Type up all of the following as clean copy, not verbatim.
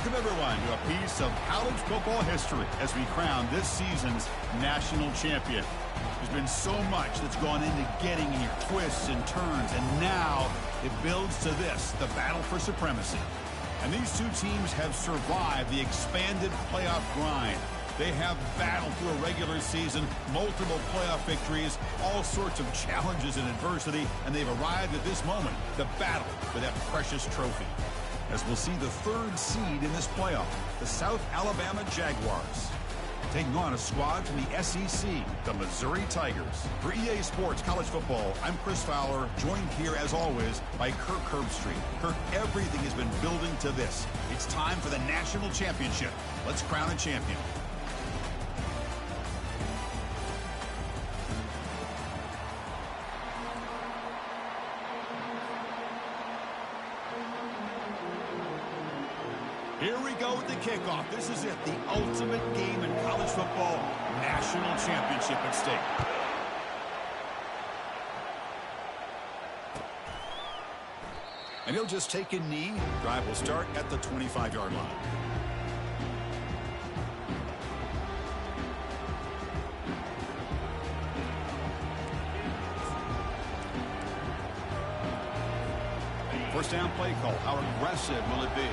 Welcome, everyone, to a piece of college football history as we crown this season's national champion. There's been so much that's gone into getting here, twists and turns, and now it builds to this, the battle for supremacy. And these two teams have survived the expanded playoff grind. They have battled through a regular season, multiple playoff victories, all sorts of challenges and adversity, and they've arrived at this moment, the battle for that precious trophy. As we'll see the third seed in this playoff, the South Alabama Jaguars, taking on a squad from the SEC, the Missouri Tigers. For EA Sports College Football, I'm Chris Fowler, joined here, as always, by Kirk Herbstreit. Kirk, everything has been building to this. It's time for the national championship. Let's crown a champion. Here we go with the kickoff. This is it, the ultimate game in college football, national championship at stake. And he'll just take a knee. Drive will start at the 25-yard line. First down play call. How aggressive will it be?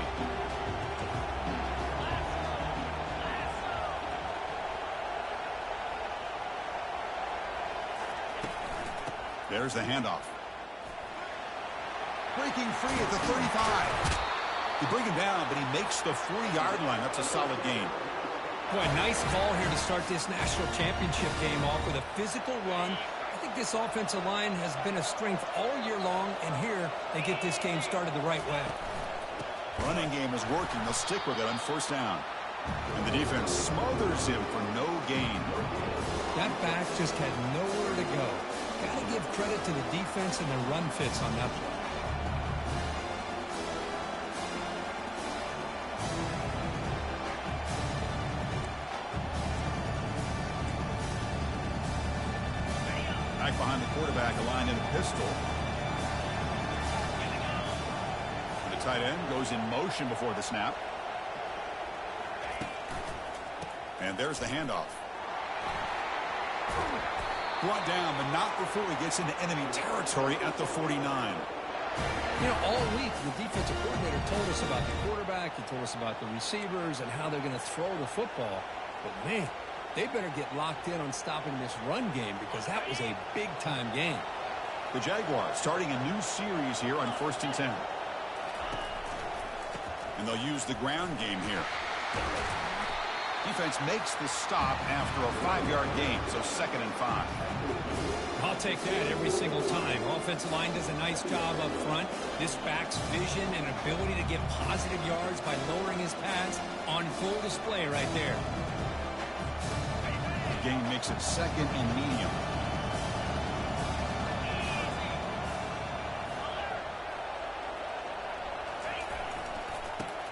There's the handoff. Breaking free at the 35. You bring him down, but he makes the 40-yard line. That's a solid gain. Boy, nice call here to start this national championship game off with a physical run. I think this offensive line has been a strength all year long, and here they get this game started the right way. Running game is working. They'll stick with it on first down. And the defense smothers him for no gain. That back just had nowhere to go. Got to give credit to the defense and their run fits on that play. Back behind the quarterback, aligned in a pistol. The tight end goes in motion before the snap. And there's the handoff. Brought down, but not before he gets into enemy territory at the 49. You know, all week, the defensive coordinator told us about the quarterback. He told us about the receivers and how they're going to throw the football. But, man, they better get locked in on stopping this run game because that was a big-time game. The Jaguars starting a new series here on 1st and 10. And they'll use the ground game here. Defense makes the stop after a 5-yard gain, so 2nd and 5. I'll take that every single time. Offensive line does a nice job up front. This back's vision and ability to get positive yards by lowering his pads on full display right there. The gain makes it 2nd and medium.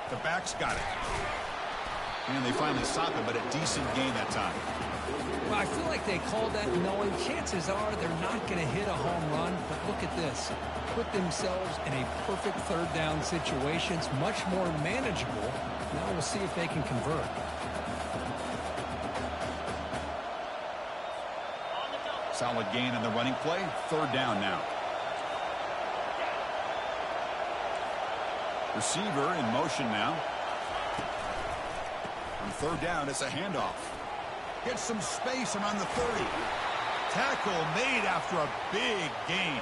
The back's got it. And they finally stop him, but a decent gain that time. Well, I feel like they called that knowing chances are they're not going to hit a home run. But look at this. Put themselves in a perfect third down situation. It's much more manageable. Now we'll see if they can convert. Solid gain in the running play. 3rd down now. Receiver in motion now. On 3rd down, it's a handoff. Gets some space around the 30. Tackle made after a big gain.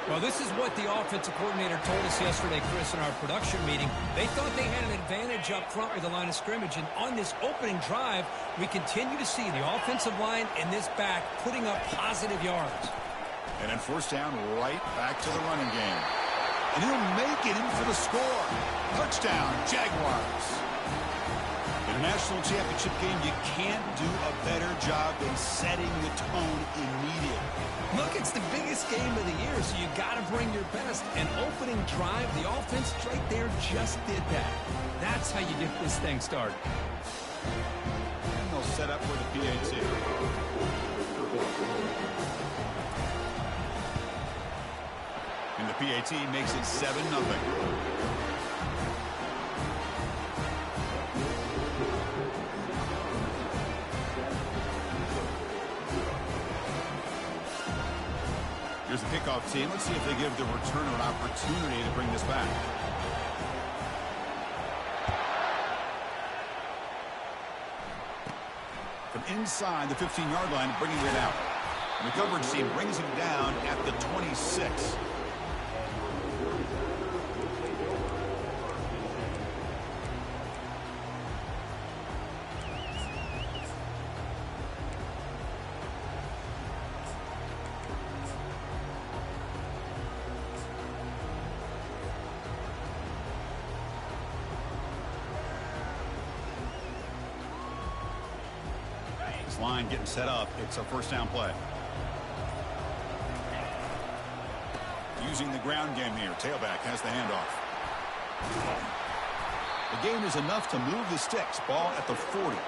Well, this is what the offensive coordinator told us yesterday, Chris, in our production meeting. They thought they had an advantage up front with the line of scrimmage, and on this opening drive, we continue to see the offensive line and this back putting up positive yards. And then 1st down, right back to the running game. And he'll make it in for the score. Touchdown, Jaguars. In a national championship game, you can't do a better job than setting the tone immediately. Look, it's the biggest game of the year, so you got to bring your best. An opening drive, the offense right there just did that. That's how you get this thing started. And they'll set up for the PAT. And the PAT makes it 7-0. Here's the kickoff team. Let's see if they give the returner an opportunity to bring this back. From inside the 15-yard line, bringing it out. And the coverage team brings him down at the 26. Line getting set up. It's a first down play. Using the ground game here. Tailback has the handoff. The game is enough to move the sticks. Ball at the 40.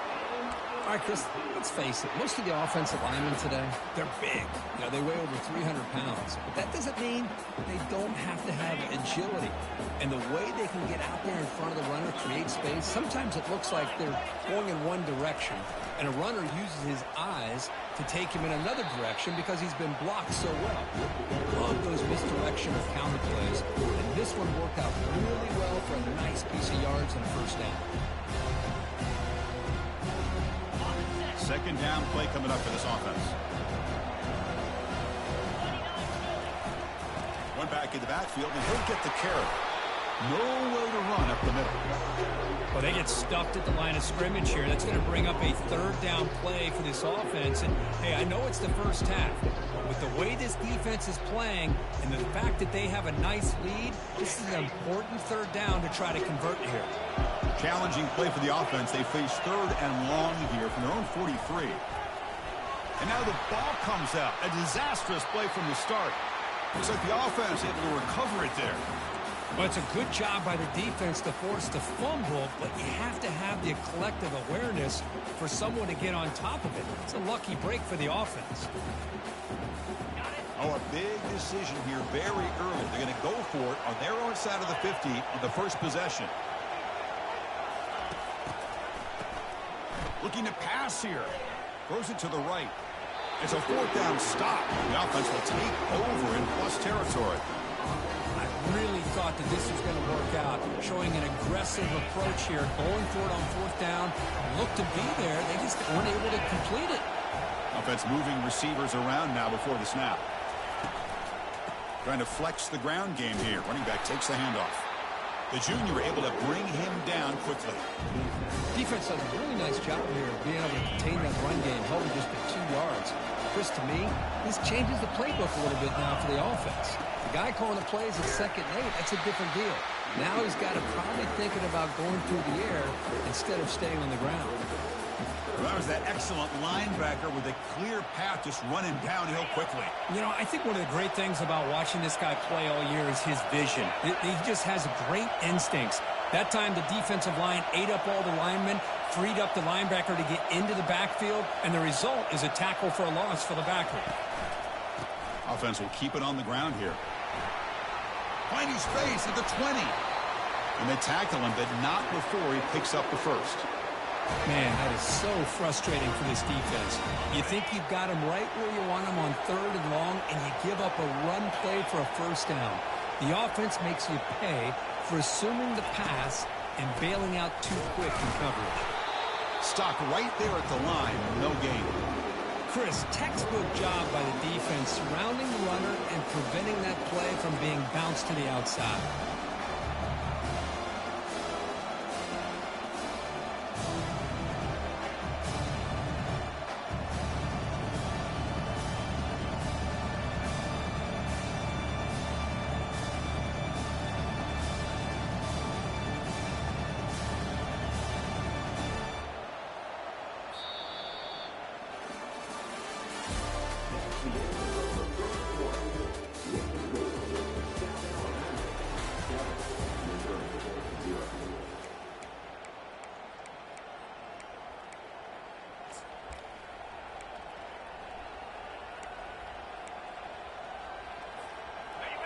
All right, Chris, let's face it. Most of the offensive linemen today, they're big. They weigh over 300 pounds. But that doesn't mean they don't have to have agility. And the way they can get out there in front of the runner, create space, sometimes it looks like they're going in one direction, and a runner uses his eyes to take him in another direction because he's been blocked so well. Love those misdirection or counter plays, and this one worked out really well for a nice piece of yards and a first down. Second down play coming up for this offense. One back in the backfield, and he'll get the carry. Nowhere to run up the middle. Well, they get stuffed at the line of scrimmage here. That's going to bring up a third down play for this offense. And, hey, I know it's the first half. With the way this defense is playing and the fact that they have a nice lead, this is an important third down to try to convert here. Challenging play for the offense. They face third and long here from their own 43. And now the ball comes out. A disastrous play from the start. Looks like the offense able to recover it there. Well, it's a good job by the defense to force the fumble, but you have to have the collective awareness for someone to get on top of it. It's a lucky break for the offense. Oh, a big decision here very early. They're going to go for it on their own side of the 50 on the first possession. Looking to pass here. Throws it to the right. It's a fourth down stop. The offense will take over in plus territory. I really thought that this was going to work out, showing an aggressive approach here, going for it on fourth down. Looked to be there. They just weren't able to complete it. Offense moving receivers around now before the snap. Trying to flex the ground game here. Running back takes the handoff. The junior able to bring him down quickly. Defense does a really nice job here of being able to contain that run game, held him just at 2 yards. Chris, to me, this changes the playbook a little bit now for the offense. The guy calling the plays at 2nd and 8, that's a different deal. Now he's got to probably thinking about going through the air instead of staying on the ground. Well, that was that excellent linebacker with a clear path just running downhill quickly. I think one of the great things about watching this guy play all year is his vision. He just has great instincts. That time the defensive line ate up all the linemen, freed up the linebacker to get into the backfield, and the result is a tackle for a loss for the backer. Offense will keep it on the ground here. Finding space at the 20. And they tackle him, but not before he picks up the first. Man, that is so frustrating for this defense. You think you've got him right where you want him on third and long, and you give up a run play for a first down. The offense makes you pay for assuming the pass and bailing out too quick in coverage. Stock right there at the line, no gain. Chris, textbook job by the defense surrounding the runner and preventing that play from being bounced to the outside.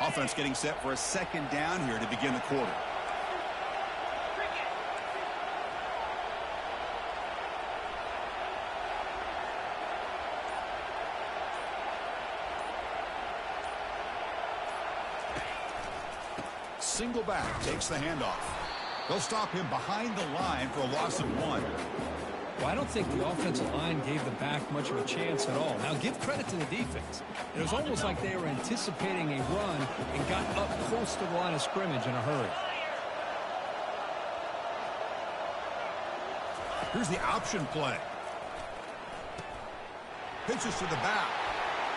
Offense getting set for a second down here to begin the quarter. single back takes the handoff. They'll stop him behind the line for a loss of 1. Well, I don't think the offensive line gave the back much of a chance at all. Now, give credit to the defense. It was almost like they were anticipating a run and got up close to the line of scrimmage in a hurry. Here's the option play. Pitches to the back.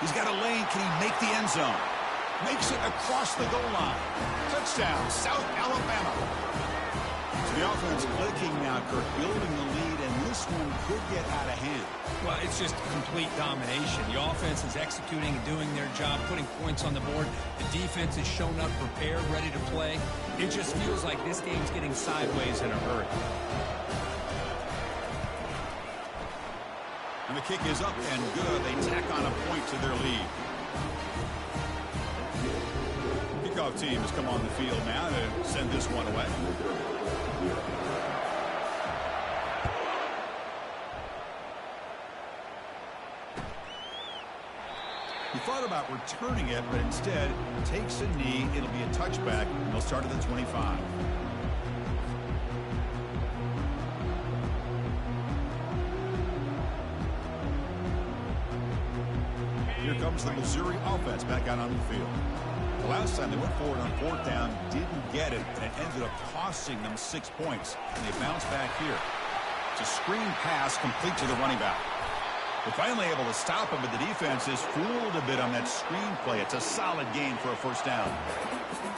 He's got a lane. Can he make the end zone? Makes it across the goal line. Touchdown, South Alabama. So the offense clicking now, Kirk, building the lead, and this one could get out of hand. Well, it's just complete domination. The offense is executing and doing their job, putting points on the board. The defense has shown up prepared, ready to play. It just feels like this game's getting sideways in a hurry. And the kick is up and good. They tack on a point to their lead. Kickoff team has come on the field now to send this one away. He thought about returning it, but instead takes a knee. It'll be a touchback, and they'll start at the 25. Here comes the Missouri offense back out on the field. The last time they went forward on 4th down, didn't get it, and it ended up costing them 6 points. And they bounce back here. It's a screen pass complete to the running back. They're finally able to stop him, but the defense is fooled a bit on that screen play. It's a solid gain for a first down.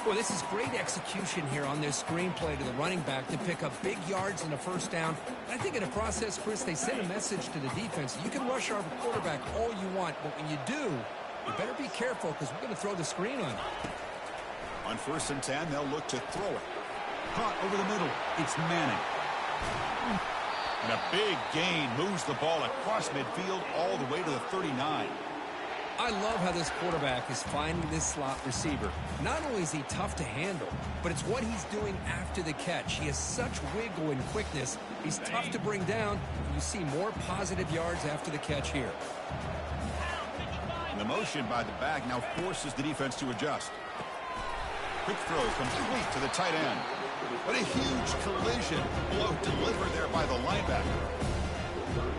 Well, this is great execution here on their screenplay to the running back to pick up big yards and a first down. I think in the process, Chris, they sent a message to the defense. You can rush our quarterback all you want, but when you do, you better be careful because we're going to throw the screen on you. On 1st and 10, they'll look to throw it. Caught over the middle. It's Manning. And a big gain moves the ball across midfield all the way to the 39. I love how this quarterback is finding this slot receiver. Not only is he tough to handle, but it's what he's doing after the catch. He has such wiggle and quickness. He's tough to bring down. You see more positive yards after the catch here. And the motion by the back now forces the defense to adjust. Quick throw complete to the tight end. What a huge collision blow delivered there by the linebacker.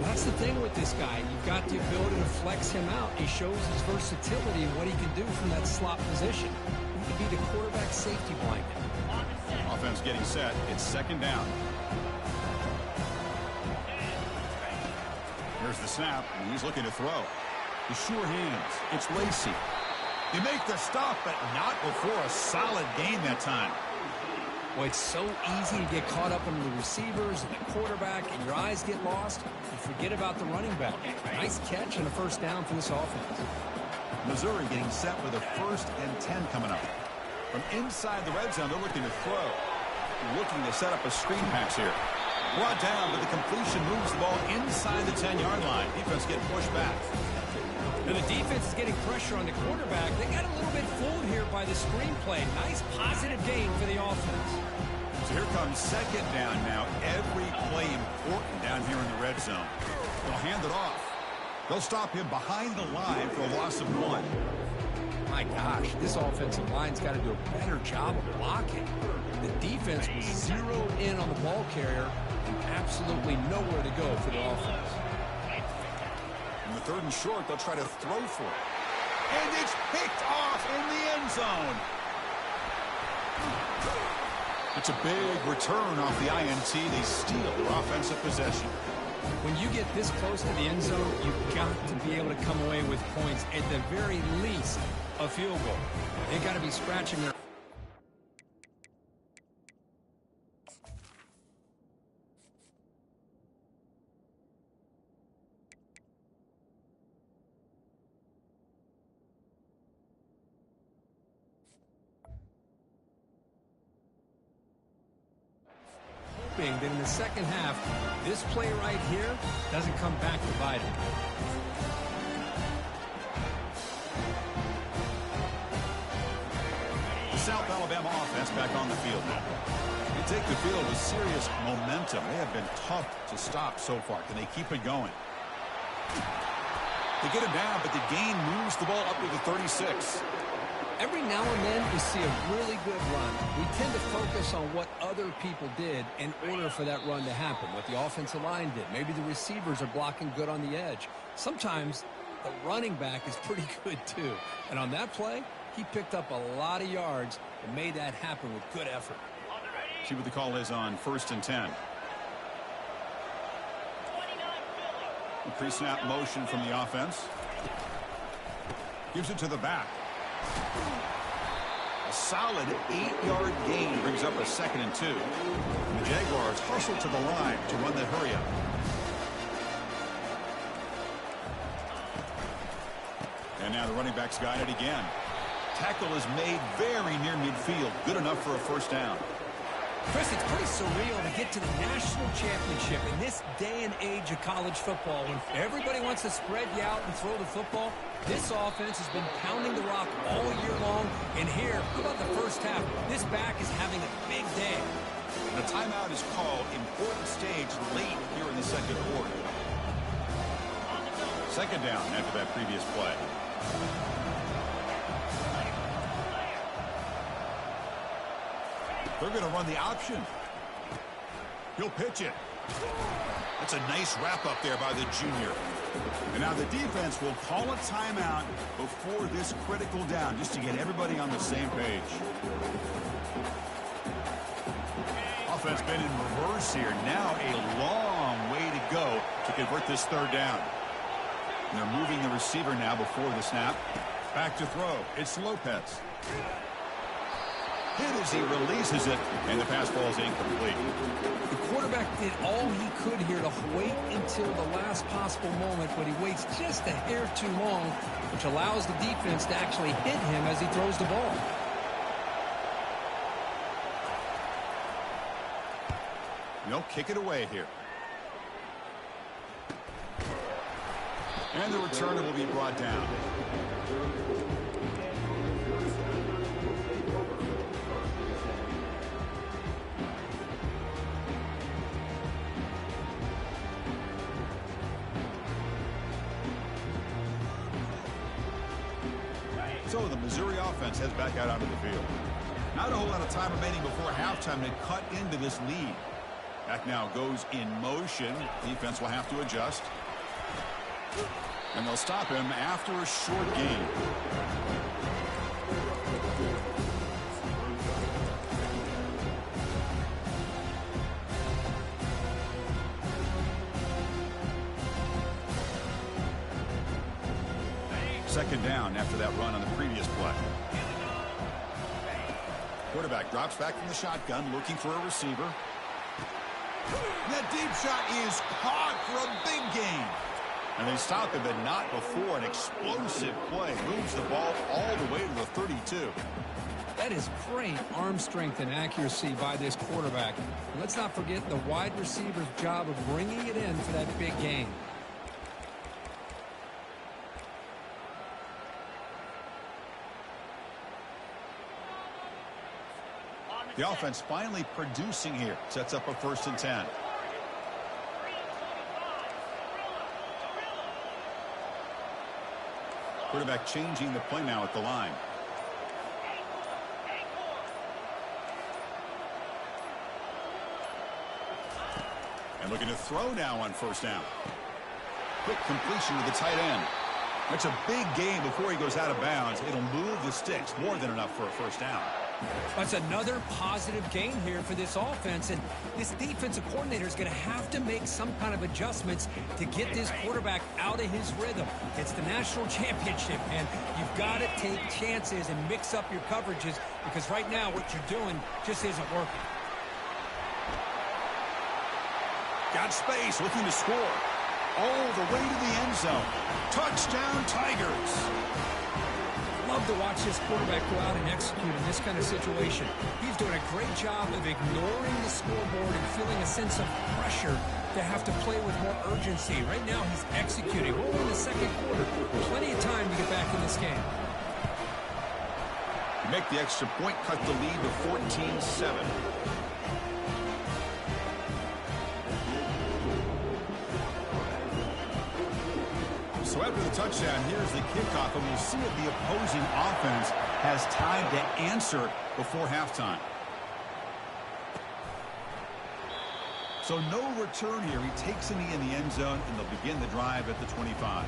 That's the thing with this guy. You've got the ability to flex him out. He shows his versatility and what he can do from that slot position. He could be the quarterback safety blanket. Offense getting set. It's 2nd down. Here's the snap, and he's looking to throw. The sure hands. It's Lacey. They make the stop, but not before a solid gain that time. Well, it's so easy to get caught up in the receivers and the quarterback, and your eyes get lost. You forget about the running back. Nice catch and a first down for this offense. Missouri getting set with a 1st and 10 coming up. From inside the red zone, they're looking to throw. Looking to set up a screen pass here. Brought down, but the completion moves the ball inside the 10-yard line. Defense getting pushed back. Now the defense is getting pressure on the quarterback. They got a little bit fooled here by the screenplay. Nice positive gain for the offense. So here comes 2nd down now. Every play important down here in the red zone. They'll hand it off. They'll stop him behind the line for a loss of 1. My gosh, this offensive line's got to do a better job of blocking. The defense was zeroed in on the ball carrier and absolutely nowhere to go for the offense. In the 3rd and short, they'll try to throw for it. And it's picked off in the end zone. It's a big return off the INT. They steal their offensive possession. When you get this close to the end zone, you've got to be able to come away with points. At the very least, a field goal. They've got to be scratching their... That in the 2nd half, this play right here doesn't come back to bite him. The South Alabama offense back on the field now. They take the field with serious momentum. They have been tough to stop so far. Can they keep it going? They get it down, but the gain moves the ball up to the 36. Every now and then we see a really good run. We tend to focus on what other people did in order for that run to happen, what the offensive line did. Maybe the receivers are blocking good on the edge. Sometimes the running back is pretty good too. And on that play, he picked up a lot of yards and made that happen with good effort. See what the call is on 1st and 10. A pre-snap motion from the offense. Gives it to the back. A solid 8-yard gain brings up a 2nd and 2. And the Jaguars hustle to the line to run the hurry-up. And now the running back's got it again. Tackle is made very near midfield. Good enough for a 1st down. Chris, it's pretty surreal to get to the national championship in this day and age of college football when everybody wants to spread you out and throw the football. This offense has been pounding the rock all year long. And here, how about the first half? This back is having a big day. The timeout is called. Important stage late here in the 2nd quarter. 2nd down after that previous play. They're going to run the option. He'll pitch it. That's a nice wrap up there by the junior. And now the defense will call a timeout before this critical down, just to get everybody on the same page. Offense been in reverse here. Now a long way to go to convert this 3rd down. And they're moving the receiver now before the snap. Back to throw. It's Lopez. Hit as he releases it, and the pass ball is incomplete. The quarterback did all he could here to wait until the last possible moment, but he waits just a hair too long, which allows the defense to actually hit him as he throws the ball. They'll kick it away here. And the returner will be brought down. So the Missouri offense heads back out onto the field. Not a whole lot of time remaining before halftime to cut into this lead. Back now goes in motion. Defense will have to adjust. And they'll stop him after a short gain. Second down after that run on the previous play. Quarterback drops back from the shotgun, looking for a receiver. That deep shot is caught for a big gain. And they stop him, but not before an explosive play. Moves the ball all the way to the 32. That is great arm strength and accuracy by this quarterback. And let's not forget the wide receiver's job of bringing it in for that big gain. The offense finally producing here. Sets up a 1st and 10. Quarterback changing the play now at the line. And looking to throw now on 1st down. Quick completion to the tight end. That's a big gain before he goes out of bounds. It'll move the sticks. More than enough for a 1st down. That's another positive gain here for this offense, and this defensive coordinator is going to have to make some kind of adjustments to get this quarterback out of his rhythm. It's the national championship, and you've got to take chances and mix up your coverages, because right now what you're doing just isn't working. Got space, looking to score. All the way to the end zone. Touchdown, Tigers. Love to watch this quarterback go out and execute in this kind of situation. He's doing a great job of ignoring the scoreboard and feeling a sense of pressure to have to play with more urgency. Right now, he's executing. We're in the 2nd quarter. Plenty of time to get back in this game. Make the extra point, cut the lead to 14-7. So after the touchdown, here's the kickoff, and we'll see if the opposing offense has time to answer before halftime. So no return here. He takes a knee in the end zone, and they'll begin the drive at the 25.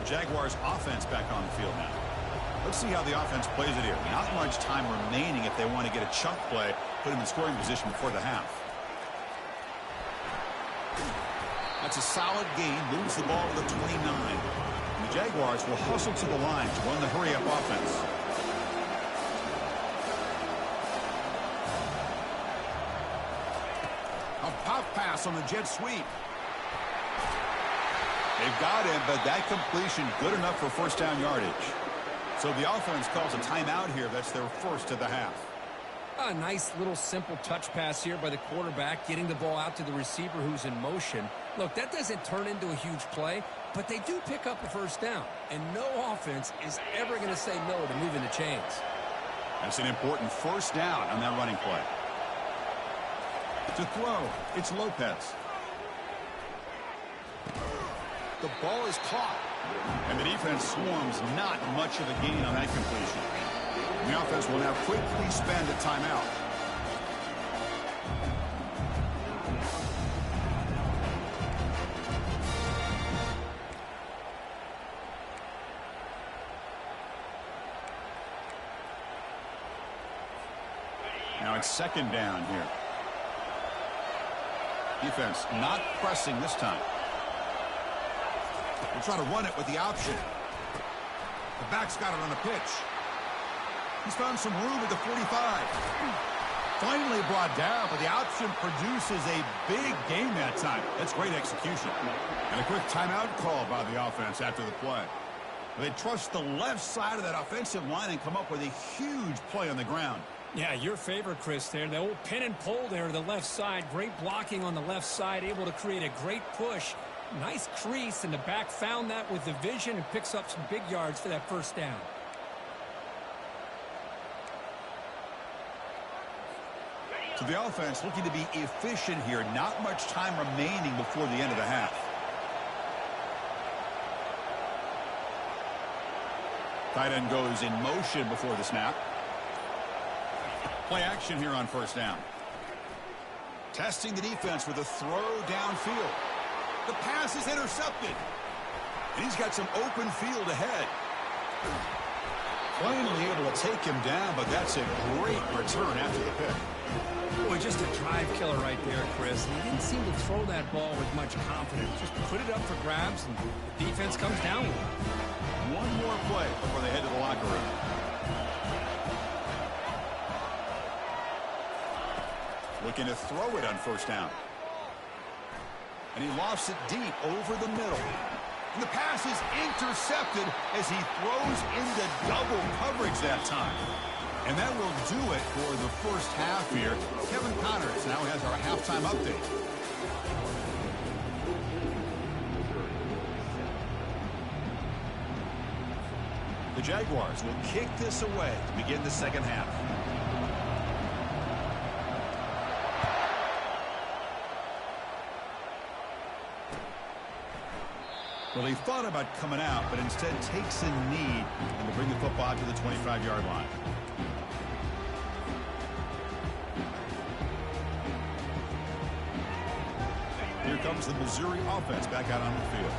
Jaguars offense back on the field now. Let's see how the offense plays it here. Not much time remaining if they want to get a chunk play, put him in scoring position before the half. That's a solid gain. Moves the ball to the 29. And the Jaguars will hustle to the line to run the hurry-up offense. A pop pass on the jet sweep. They've got him, but that completion good enough for first down yardage. So the offense calls a timeout here. That's their first of the half. A nice little simple touch pass here by the quarterback, getting the ball out to the receiver who's in motion. Look, that doesn't turn into a huge play, but they do pick up a first down. And no offense is ever going to say no to moving the chains. That's an important first down on that running play. To throw, it's Lopez. The ball is caught. And the defense swarms, not much of a gain on that completion. The offense will now quickly spend a timeout. Now it's second down here. Defense not pressing this time. We'll try to run it with the option. The back's got it on the pitch. He's found some room at the 45. Finally brought down, but the option produces a big gain that time. That's great execution. And a quick timeout call by the offense after the play. They trust the left side of that offensive line and come up with a huge play on the ground. Yeah, your favorite, Chris, there. The old pin and pull there to the left side. Great blocking on the left side, able to create a great push. Nice crease, and the back found that with the vision and picks up some big yards for that first down. So the offense looking to be efficient here. Not much time remaining before the end of the half. Tight end goes in motion before the snap. Play action here on first down. Testing the defense with a throw downfield. The pass is intercepted. And he's got some open field ahead. Finally able to take him down, but that's a great return after the pick. Boy, just a drive killer right there, Chris. He didn't seem to throw that ball with much confidence. Just put it up for grabs, and the defense comes down with it. One more play before they head to the locker room. Looking to throw it on first down. And he lofts it deep over the middle. And the pass is intercepted as he throws into double coverage that time. And that will do it for the first half here. Kevin Connors now has our halftime update. The Jaguars will kick this away to begin the second half. Well, he thought about coming out, but instead takes a knee and will bring the football to the 25-yard line. Here comes the Missouri offense back out on the field.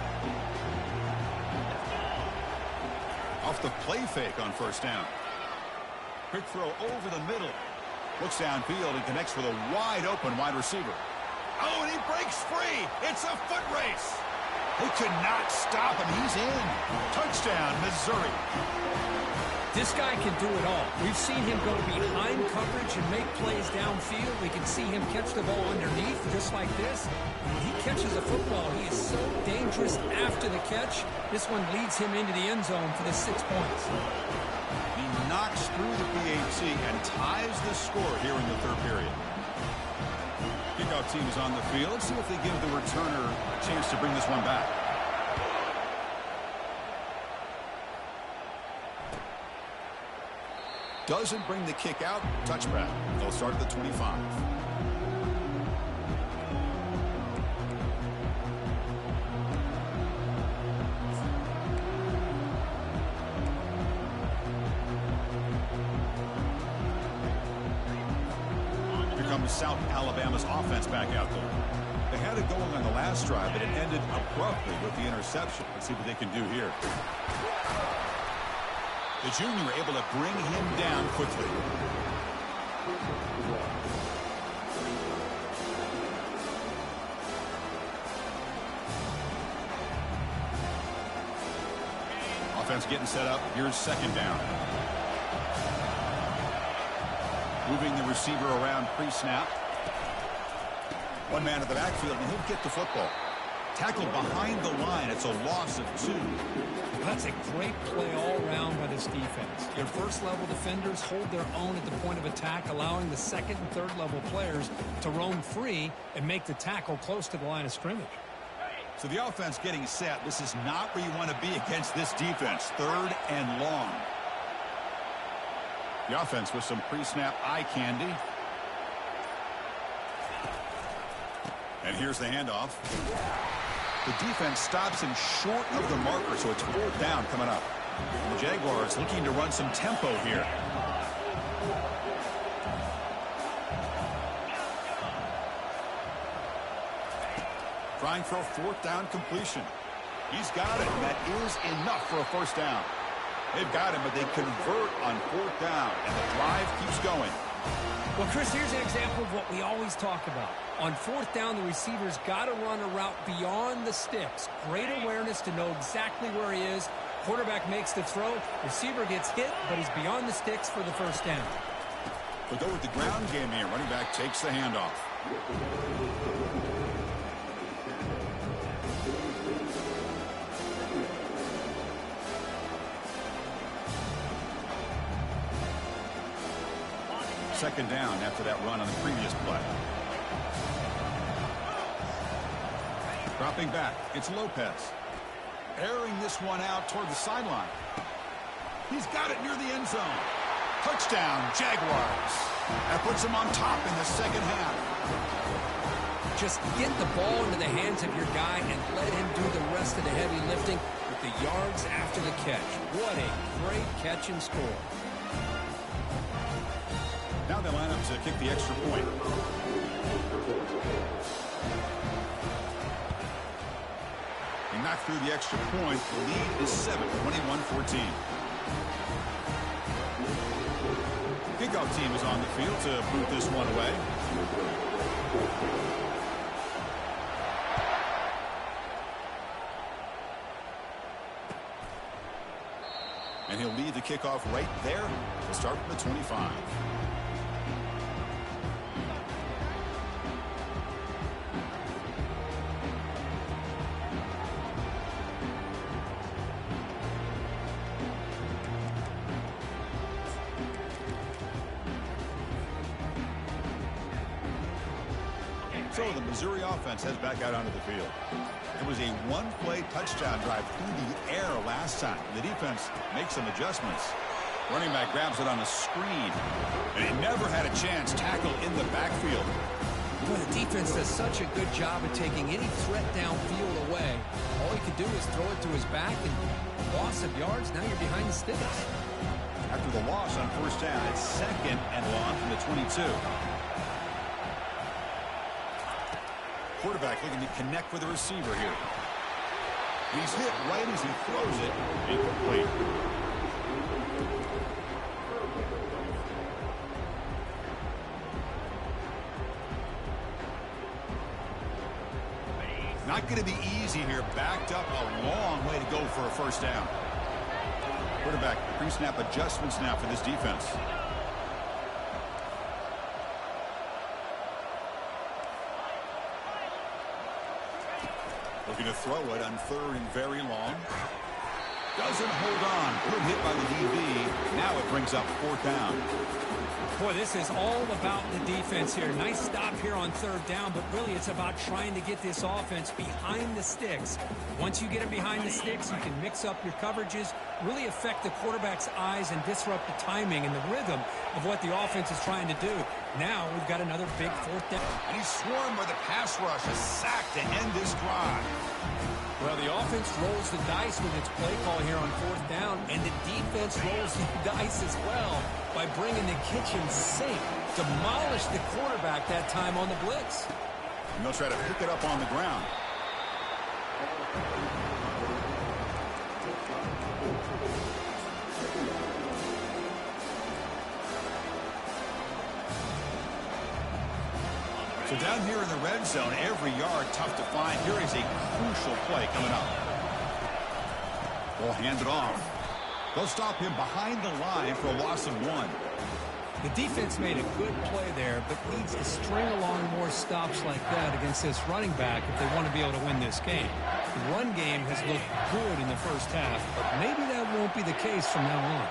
Off the play fake on first down. Quick throw over the middle. Looks downfield and connects with a wide-open wide receiver. Oh, and he breaks free. It's a foot race. They could not stop him. He's in. Touchdown, Missouri. This guy can do it all. We've seen him go behind coverage and make plays downfield. We can see him catch the ball underneath just like this. When he catches a football, he is so dangerous after the catch. This one leads him into the end zone for the 6 points. He knocks through the PAT and ties the score here in the third period. Kickoff team is on the field. Let's see if they give the returner a chance to bring this one back. Doesn't bring the kick out. Touchback. They'll start at the 25. South Alabama's offense back out there. They had it going on the last drive, but it ended abruptly with the interception. Let's see what they can do here. The junior able to bring him down quickly. Offense getting set up. Here's second down. Moving the receiver around pre-snap. One man in the backfield, and he'll get the football. Tackled behind the line. It's a loss of 2. That's a great play all around by this defense. Their first-level defenders hold their own at the point of attack, allowing the second and third-level players to roam free and make the tackle close to the line of scrimmage. So the offense getting set. This is not where you want to be against this defense. 3rd and long. The offense with some pre-snap eye candy. And here's the handoff. The defense stops him short of the marker, so it's 4th down coming up. And the Jaguars looking to run some tempo here. Trying for a 4th down completion. He's got it, and that is enough for a 1st down. They've got him, but they convert on 4th down, and the drive keeps going. Well, Chris, here's an example of what we always talk about. On 4th down, the receiver's got to run a route beyond the sticks. Great awareness to know exactly where he is. Quarterback makes the throw. Receiver gets hit, but he's beyond the sticks for the 1st down. We'll go with the ground game here. Running back takes the handoff. Second down after that run on the previous play. Dropping back, it's Lopez. Airing this one out toward the sideline. He's got it near the end zone. Touchdown, Jaguars. That puts him on top in the second half. Just get the ball into the hands of your guy and let him do the rest of the heavy lifting with the yards after the catch. What a great catch and score. Now they line up to kick the extra point. They knock through the extra point. The lead is 7, 21-14. Kickoff team is on the field to boot this one away. And he'll lead the kickoff right there. We'll start from the 25. So the Missouri offense heads back out onto the field. It was a one-play touchdown drive through the air last time. The defense makes some adjustments. Running back grabs it on a screen. And he never had a chance tackled in the backfield. Well, the defense does such a good job of taking any threat downfield away. All he could do is throw it to his back, and loss of yards, now you're behind the sticks. After the loss on 1st down, it's 2nd and long from the 22. Quarterback looking to connect with the receiver here. He's hit right as he throws it. Incomplete. Not going to be easy here. Backed up a long way to go for a 1st down. Quarterback pre-snap adjustments now for this defense. Looking to throw it on 3rd and very long. Doesn't hold on. Good hit by the DB. Now it brings up 4th down. Boy, this is all about the defense here. Nice stop here on 3rd down, but really it's about trying to get this offense behind the sticks. Once you get it behind the sticks, you can mix up your coverages, really affect the quarterback's eyes and disrupt the timing and the rhythm of what the offense is trying to do. Now we've got another big 4th down. And he's swarmed by the pass rush. A sack to end this drive. Well, the offense rolls the dice with its play call here on 4th down, and the defense rolls the dice as well by bringing the kitchen sink. Demolished the quarterback that time on the blitz. And they'll try to pick it up on the ground. So down here in the red zone, every yard tough to find. Here is a crucial play coming up. Ball handed off. They'll stop him behind the line for a loss of 1. The defense made a good play there, but needs to string along more stops like that against this running back if they want to be able to win this game. The run game has looked good in the first half, but maybe that won't be the case from now on.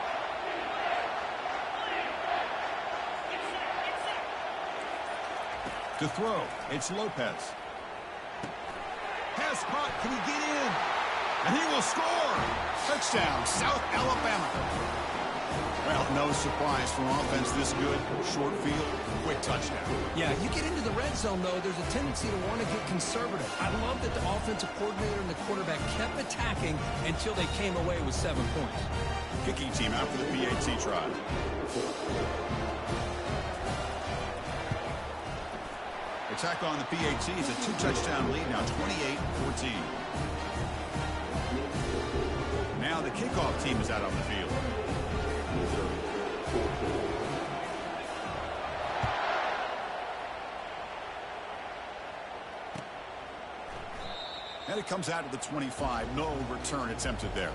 To throw, it's Lopez. Pass caught, can he get in? And he will score! Touchdown, South Alabama. Well, no surprise from offense this good. Short field, quick touchdown. Yeah, you get into the red zone, though, there's a tendency to want to get conservative. I love that the offensive coordinator and the quarterback kept attacking until they came away with 7 points. Kicking team out for the PAT try. Attack on the PAT is a 2-touchdown lead, now 28-14. Now the kickoff team is out on the field. And it comes out to the 25. No return attempted there.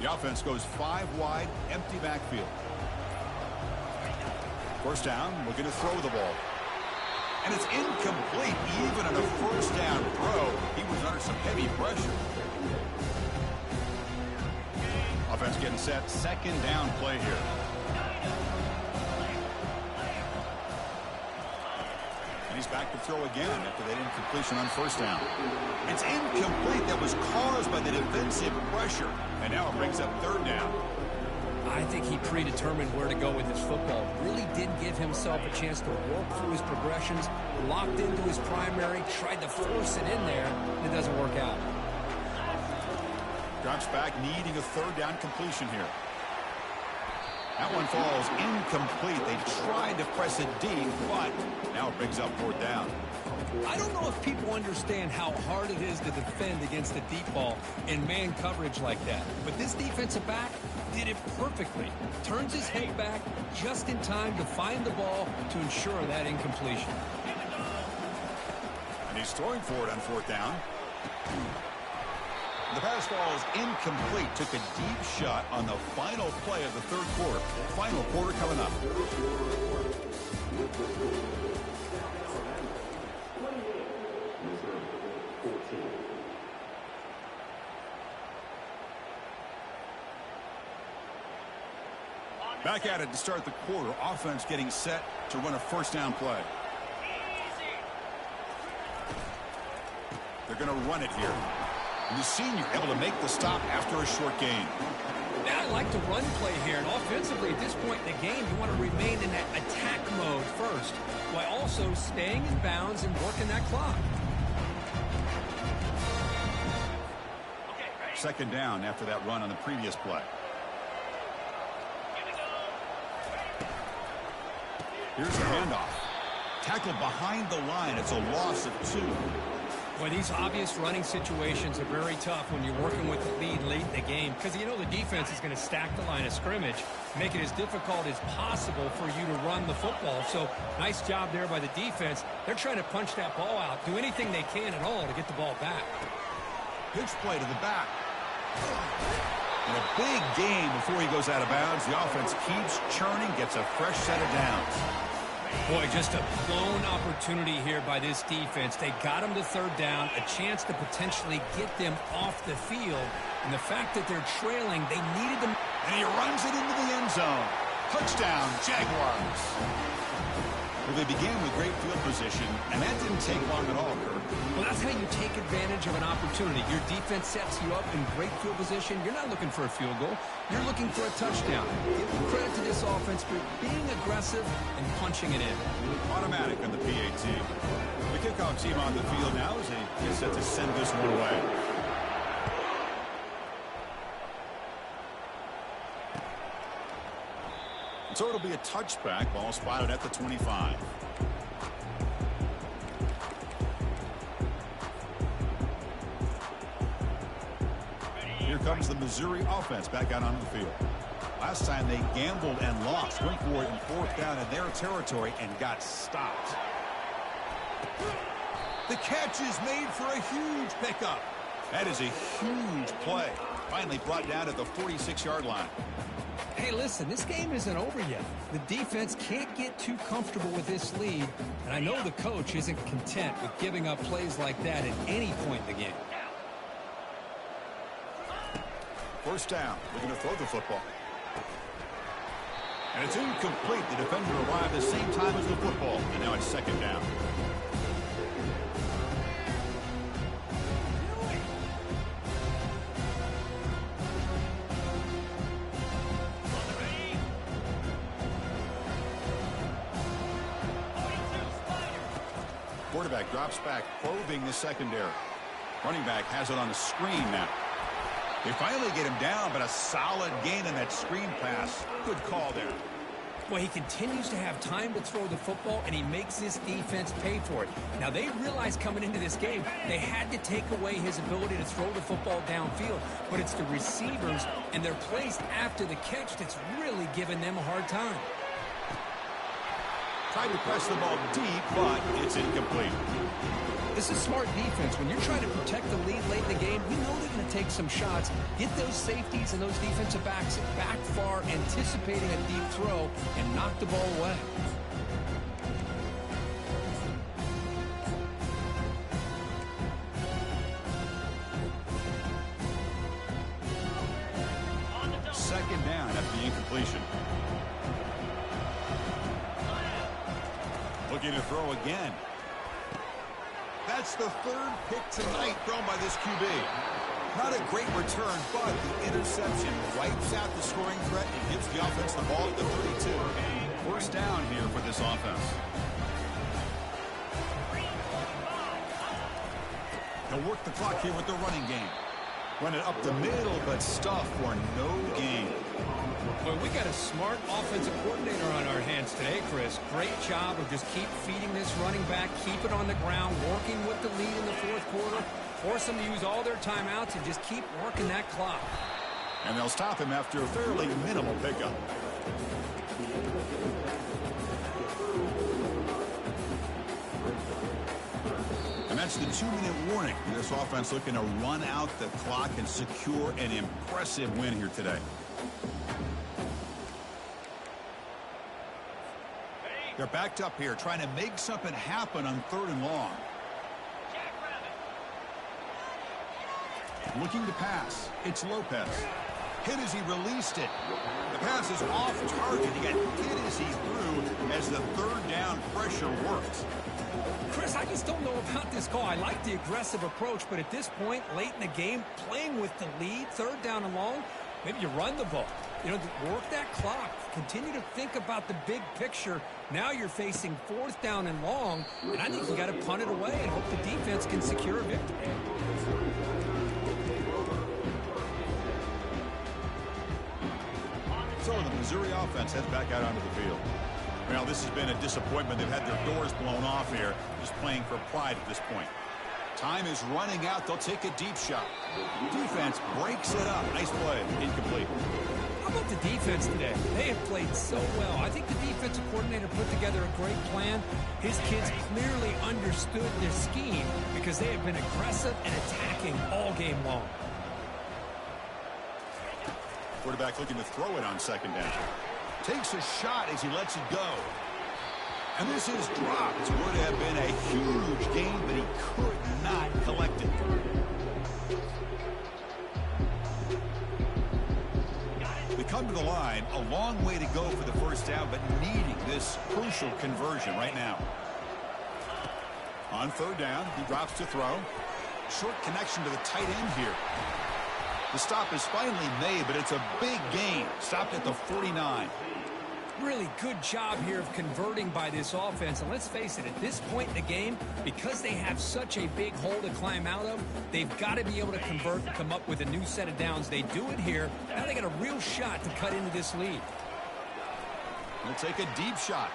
The offense goes 5 wide, empty backfield. First down, looking to throw the ball. And it's incomplete. Even on a first down throw, he was under some heavy pressure. Offense getting set, 2nd down play here. And he's back to throw again after that incompletion on first down. It's incomplete. That was caused by the defensive pressure. And now it brings up 3rd down. I think he predetermined where to go with his football. Really didn't give himself a chance to work through his progressions. Locked into his primary, tried to force it in there, and it doesn't work out. Drops back, needing a 3rd down completion here. That one falls incomplete. They tried to press it deep, but now it brings up 4th down. I don't know if people understand how hard it is to defend against a deep ball in man coverage like that. But this defensive back did it perfectly. Turns his head back just in time to find the ball to ensure that incompletion. And he's throwing for it on 4th down. The pass ball is incomplete. Took a deep shot on the final play of the 3rd quarter. Final quarter coming up. Back at it to start the quarter. Offense getting set to run a first down play. They're going to run it here. And the senior able to make the stop after a short gain. Now I like the run play here. And offensively, at this point in the game, you want to remain in that attack mode first, while also staying in bounds and working that clock. 2nd down after that run on the previous play. Here's the handoff. Tackled behind the line. It's a loss of 2. Well, these obvious running situations are very tough when you're working with the lead late in the game because you know the defense is going to stack the line of scrimmage, make it as difficult as possible for you to run the football. So nice job there by the defense. They're trying to punch that ball out, do anything they can at all to get the ball back. Pitch play to the back. And a big gain before he goes out of bounds. The offense keeps churning, gets a fresh set of downs. Boy, just a blown opportunity here by this defense. They got him to third down, a chance to potentially get them off the field. And the fact that they're trailing, they needed them. And he runs it into the end zone. Touchdown, Jaguars. Well, they began with great field position, and that didn't take long at all, Kirk. Well, that's how you take advantage of an opportunity. Your defense sets you up in great field position. You're not looking for a field goal. You're looking for a touchdown. Give credit to this offense for being aggressive and punching it in. Automatic on the PAT. The kickoff team on the field now as they get set to send this one away. So it'll be a touchback. Ball spotted at the 25. Here comes the Missouri offense back out onto the field. Last time they gambled and lost. Went for it in fourth down in their territory and got stopped. The catch is made for a huge pickup. That is a huge play. Finally brought down at the 46-yard line. Hey, listen, this game isn't over yet. The defense can't get too comfortable with this lead, and I know the coach isn't content with giving up plays like that at any point in the game. First down. They're going to throw the football. And it's incomplete. The defender arrived at the same time as the football, and now it's second down. Quarterback drops back, probing the secondary. Running back has it on the screen now. They finally get him down, but a solid gain in that screen pass. Good call there. Well, he continues to have time to throw the football, and he makes this defense pay for it. Now, they realized coming into this game, they had to take away his ability to throw the football downfield. But it's the receivers and their plays after the catch that's really giving them a hard time. Tried to press the ball deep, but it's incomplete. This is smart defense. When you're trying to protect the lead late in the game, you know they're going to take some shots, get those safeties and those defensive backs back far, anticipating a deep throw, and knock the ball away. Second down after the incompletion. Looking to throw again. That's the third pick tonight thrown by this QB. Not a great return, but the interception wipes out the scoring threat and gives the offense the ball at the 32. First down here for this offense. They'll work the clock here with the running game. Run it up the middle, but stuff for no gain. Well, we got a smart offensive coordinator on our hands today, Chris. Great job of just keep feeding this running back, keep it on the ground, working with the lead in the fourth quarter, force them to use all their timeouts, and just keep working that clock. And they'll stop him after a fairly minimal pickup. And that's the 2-minute warning. This offense looking to run out the clock and secure an impressive win here today. They're backed up here, trying to make something happen on 3rd and long. Looking to pass. It's Lopez. Hit as he released it. The pass is off target. He got hit as he threw as the 3rd down pressure worked. Chris, I just don't know about this call. I like the aggressive approach, but at this point, late in the game, playing with the lead, 3rd down and long, maybe you run the ball. You know, work that clock. Continue to think about the big picture. Now you're facing 4th down and long, and I think you got to punt it away and hope the defense can secure a victory. So the Missouri offense heads back out onto the field. Well, this has been a disappointment. They've had their doors blown off here, just playing for pride at this point. Time is running out. They'll take a deep shot. Defense breaks it up. Nice play. Incomplete. How about the defense today? They have played so well. I think the defensive coordinator put together a great plan. His kids clearly understood their scheme because they have been aggressive and attacking all game long. Quarterback looking to throw it on second down. Takes a shot as he lets it go. And this is dropped. Would have been a huge gain, but he could not collect it. They come to the line, a long way to go for the first down, but needing this crucial conversion right now. On third down, he drops to throw. Short connection to the tight end here. The stop is finally made, but it's a big gain. Stopped at the 49. Really good job here of converting by this offense. And let's face it, at this point in the game, because they have such a big hole to climb out of, they've got to be able to convert and come up with a new set of downs. They do it here. Now they got a real shot to cut into this lead. He'll take a deep shot.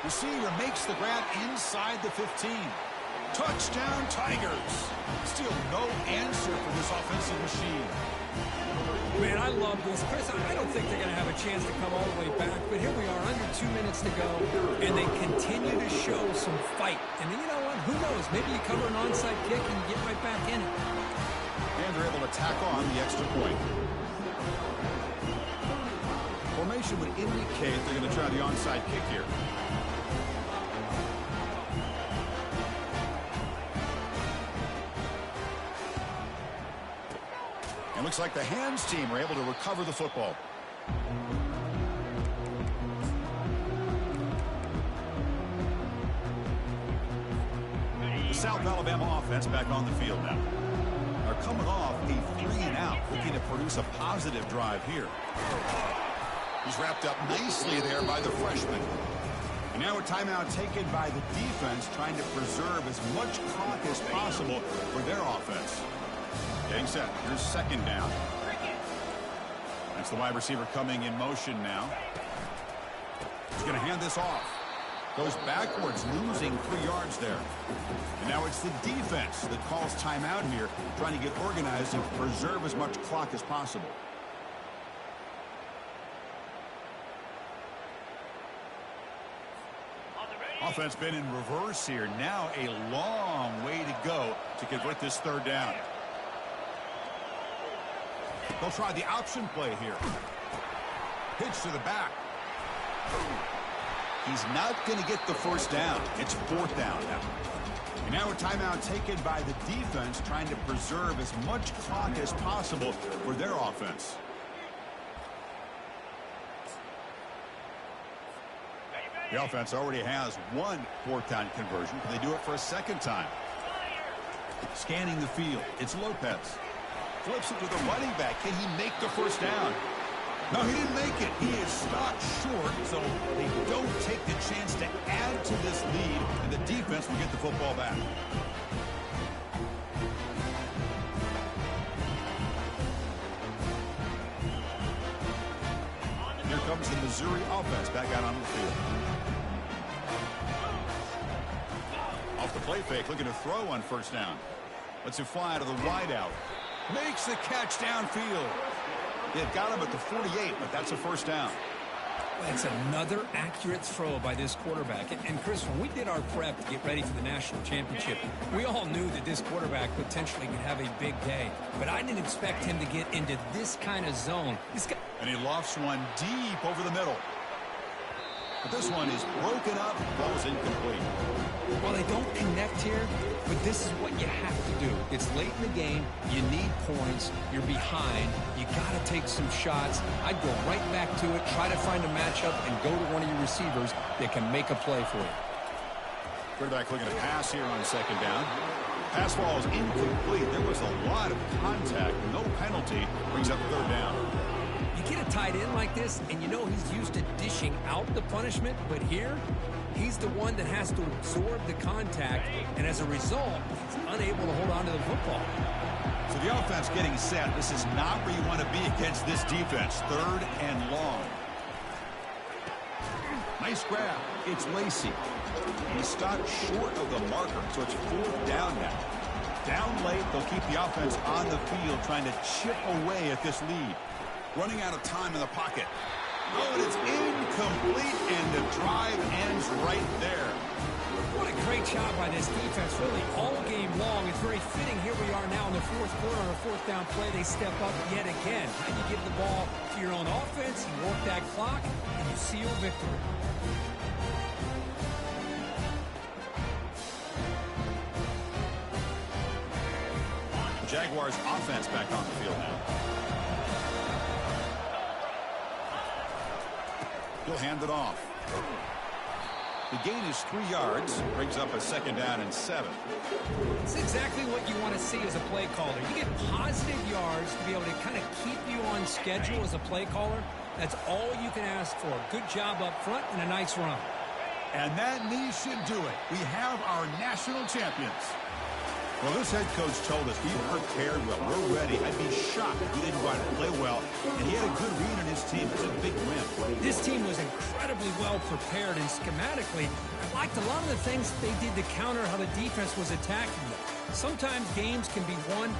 Receiver makes the grab inside the 15. Touchdown, Tigers. Still no answer for this offensive machine. Man, I love this. Chris, I don't think they're going to have a chance to come all the way back, but here we are, under 2 minutes to go, and they continue to show some fight. And then, you know what? Who knows? Maybe you cover an onside kick and you get right back in it. And they're able to tack on the extra point. Formation would indicate they're going to try the onside kick here. And looks like the hands team are able to recover the football. The South Alabama offense back on the field now. They're coming off a 3-and-out, looking to produce a positive drive here. He's wrapped up nicely there by the freshman. And now a timeout taken by the defense, trying to preserve as much clock as possible for their offense. Getting set. Here's second down. That's the wide receiver coming in motion now. He's going to hand this off. Goes backwards, losing 3 yards there. And now it's the defense that calls timeout here, trying to get organized and preserve as much clock as possible. Offense been in reverse here. Now a long way to go to convert this third down. They'll try the option play here. Pitch to the back. He's not going to get the first down. It's fourth down now. And now a timeout taken by the defense, trying to preserve as much clock as possible for their offense. The offense already has one fourth down conversion. Can they do it for a second time? Scanning the field. It's Lopez. Flips it to the running back. Can he make the first down? No, he didn't make it. He is stopped short, so they don't take the chance to add to this lead, and the defense will get the football back. Here comes the Missouri offense back out on the field. Off the play fake, looking to throw on first down. Lets it fly to the wideout. Makes the catch downfield. They've got him at the 48, but that's a first down. That's another accurate throw by this quarterback. And Chris, when we did our prep to get ready for the national championship, we all knew that this quarterback potentially could have a big day. But I didn't expect him to get into this kind of zone. And he lofts one deep over the middle. But this one is broken up. Ball's incomplete. Well, they don't connect here, but this is what you have to do. It's late in the game. You need points. You're behind. You got to take some shots. I'd go right back to it, try to find a matchup, and go to one of your receivers that can make a play for you. Quarterback looking to pass here on second down. Pass ball is incomplete. There was a lot of contact. No penalty. Brings up third down. You get a tight end like this, and you know he's used to dishing out the punishment, but here, he's the one that has to absorb the contact, and as a result, he's unable to hold on to the football. So the offense getting set. This is not where you want to be against this defense. Third and long. Nice grab. It's Lacey. He stopped short of the marker, so it's 4th down now. Down late, they'll keep the offense on the field trying to chip away at this lead. Running out of time in the pocket. Oh, and it's incomplete, and the drive ends right there. What a great job by this defense, really all game long. It's very fitting. Here we are now in the 4th quarter on a 4th down play. They step up yet again. Now you give the ball to your own offense, you work that clock, and you seal victory. Jaguars offense back on the field now. He'll hand it off. The gain is 3 yards, brings up a 2nd down and 7. It's exactly what you want to see as a play caller. You get positive yards to be able to kind of keep you on schedule as a play caller. That's all you can ask for. Good job up front and a nice run. And that knee should do it. We have our national champions. Well, this head coach told us we prepared well. We're ready. I'd be shocked if we didn't go out and play well. And he had a good read on his team. It's a big win. This team was incredibly well prepared, and schematically, I liked a lot of the things they did to counter how the defense was attacking them. Sometimes games can be won